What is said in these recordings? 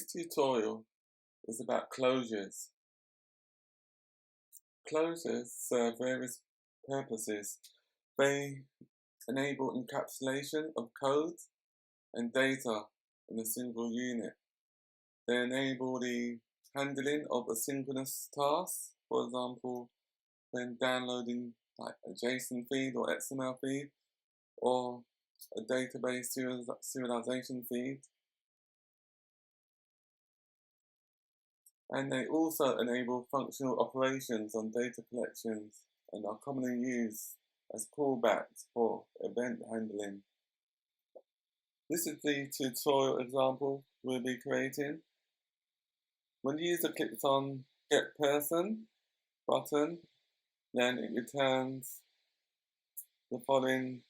This tutorial is about closures. Closures serve various purposes. They enable encapsulation of code and data in a single unit. They enable the handling of asynchronous tasks, for example, when downloading like a JSON feed or XML feed or a database serialization feed. And they also enable functional operations on data collections and are commonly used as callbacks for event handling. This is the tutorial example we'll be creating. When the user clicks on Get Person button, then it returns the following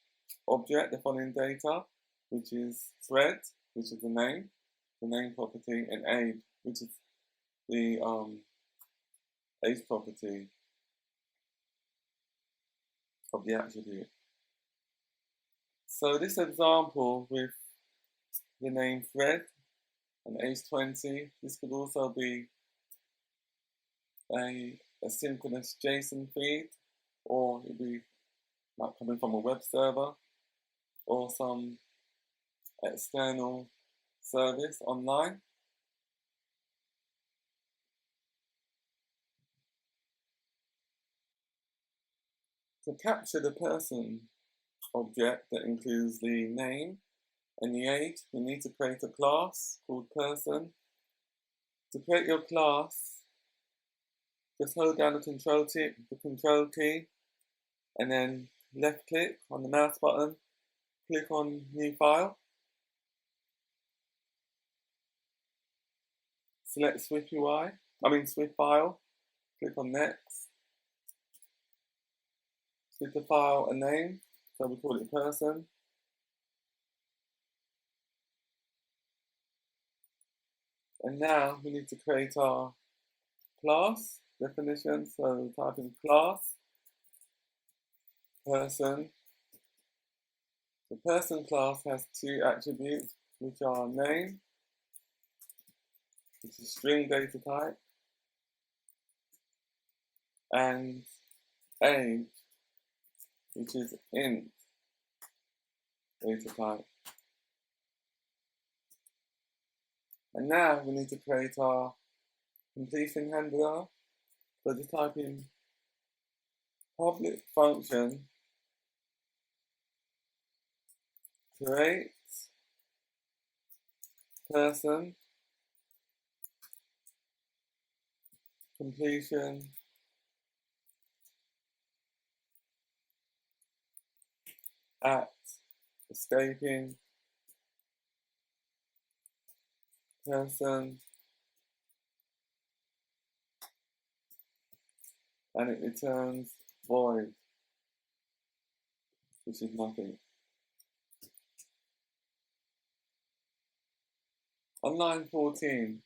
object, the following data, which is thread, which is the name property, and age, which is the age property of the attribute. So this example with the name thread and age 20, this could also be a asynchronous JSON feed, or it'd be like coming from a web server or some external service online. To capture the person object that includes the name and the age, we need to create a class called person. To create your class, just hold down the control key and then left click on the mouse button, click on new file, select Swift file, click on next. Give the file a name, so we call it person. And now we need to create our class definition, so type in class, person. The person class has two attributes, which are name, which is string data type, and age, which is int data type. And now we need to create our completion handler. So just type in public function create person completion at escaping person, and it returns void, which is nothing. On line 14,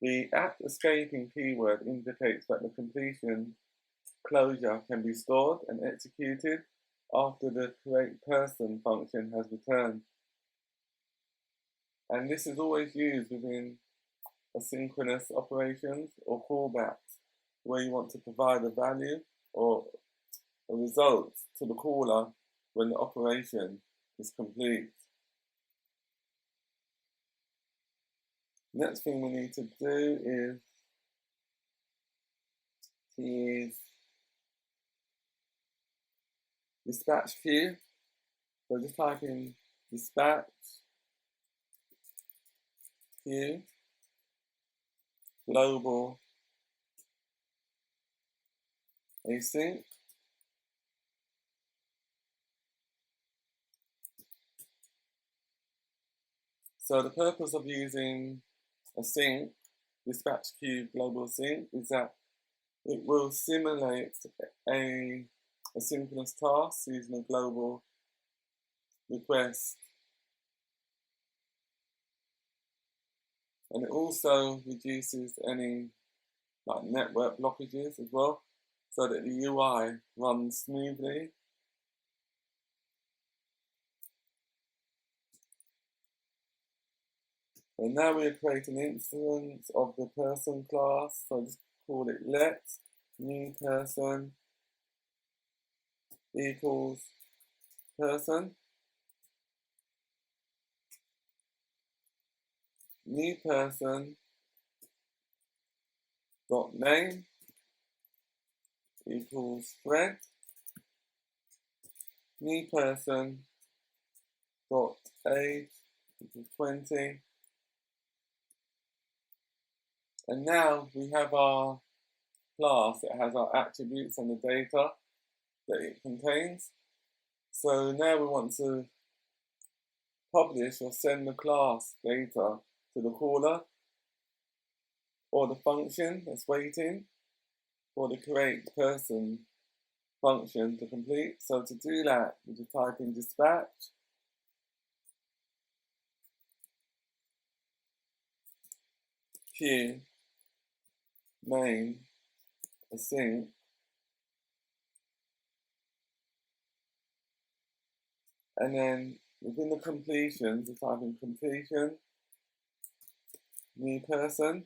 the at escaping keyword indicates that the completion closure can be stored and executed after the create person function has returned. And this is always used within asynchronous operations or callbacks, where you want to provide a value or a result to the caller when the operation is complete. Next thing we need to do is to use dispatch queue. So just type in dispatch queue global async. So the purpose of using async, dispatch queue global sync, is that it will simulate a asynchronous task using a global request. And it also reduces any network blockages as well, so that the UI runs smoothly. And now we create an instance of the person class. So just call it let new person equals person. New person dot name equals thread. New person dot age equals 20. And now we have our class. It has our attributes and the data that it contains. So now we want to publish or send the class data to the caller or the function that's waiting for the create person function to complete. So to do that, we just type in dispatch queue main async, and then within the completions, we type in completion new person.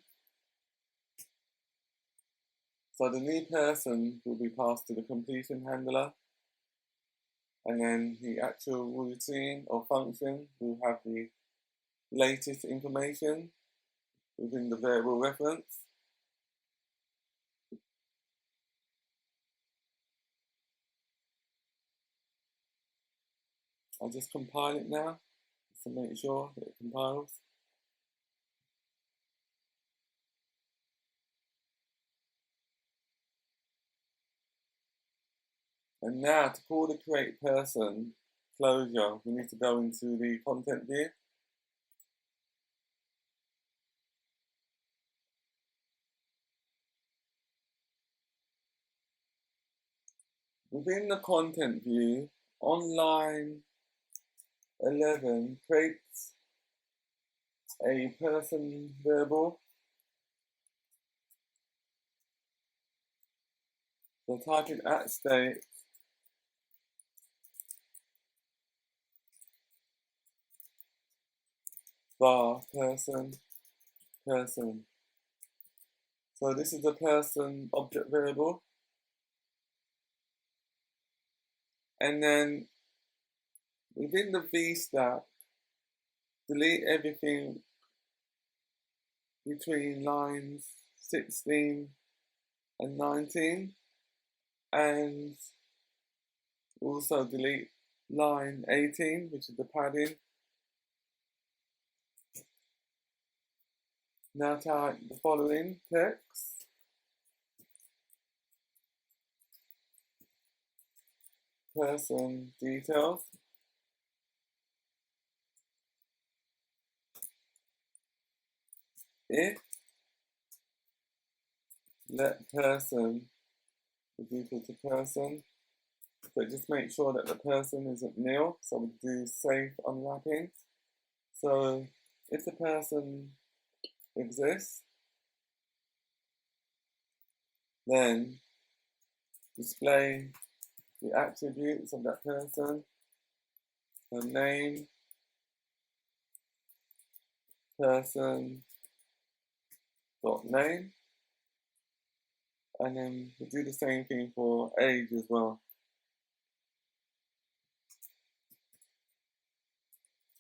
So the new person will be passed to the completion handler, and then the actual routine or function will have the latest information within the variable reference. I'll just compile it now to make sure that it compiles. And now to call the create person closure, we need to go into the content view. Within the content view, on line 11 creates a person variable. So type in @state var person. So this is the person object variable. And then within the VStack, delete everything between lines 16 and 19, and also delete line 18, which is the padding. Now type the following text. Person details. If let person is equal to person, so just make sure that the person isn't nil, so we do safe unwrapping. So if the person exists, then display the attributes of that person, the name, person dot name, and then we do the same thing for age as well.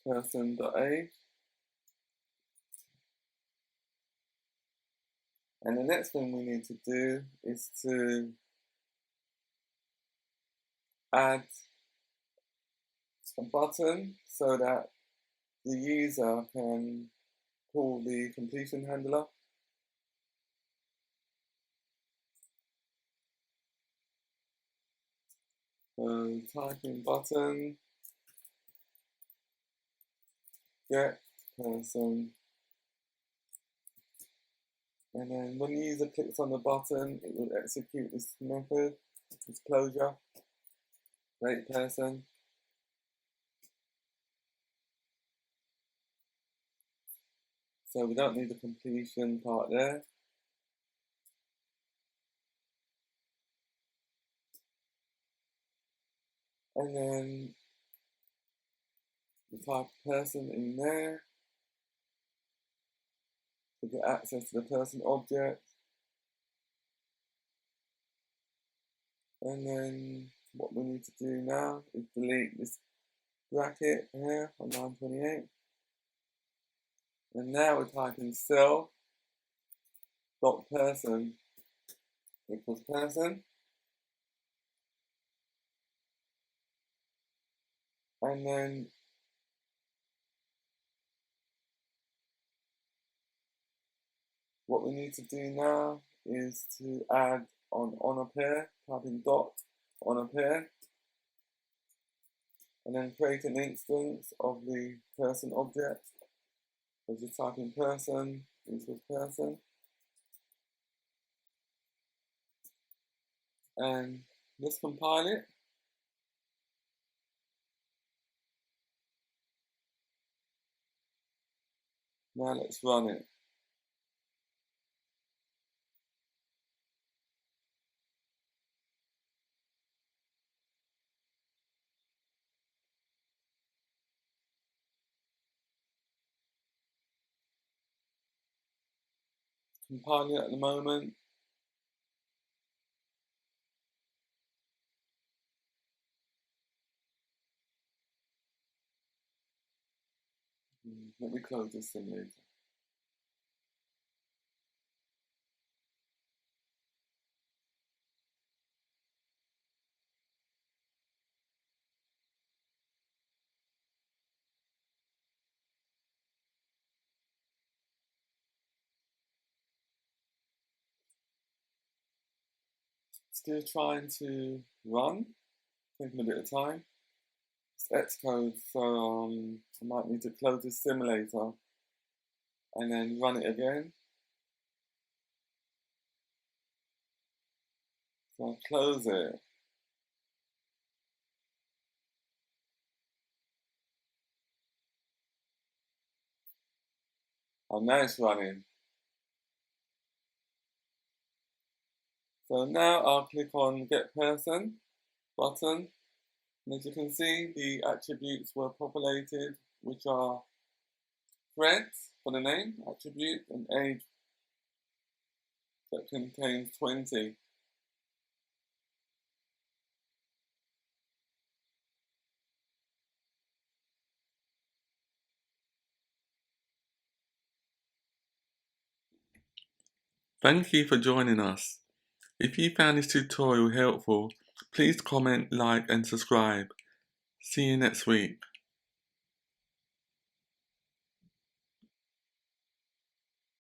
Person dot age. And the next thing we need to do is to add a button so that the user can call the completion handler. So type in button, get person, and then when the user clicks on the button, it will execute this method, this closure, create person. So we don't need the completion part there. And then we type person in there. we get access to the person object. And then what we need to do now is delete this bracket here on line 28. And now we're typing self.person equals person. And then what we need to do now is to add on a pair, typing dot on a pair, and then create an instance of the person object. So just type in person equals person. And let's compile it. Now let's run it. Compiling it at the moment. Let me close this simulator. Still trying to run, taking a bit of time. It's Xcode, so I might need to close this simulator and then run it again. So I'll close it. Oh, now it's running. So now I'll click on Get Person button. And as you can see, the attributes were populated, which are threads for the name attribute and age that contains 20. Thank you for joining us. If you found this tutorial helpful, please comment, like and subscribe. See you next week.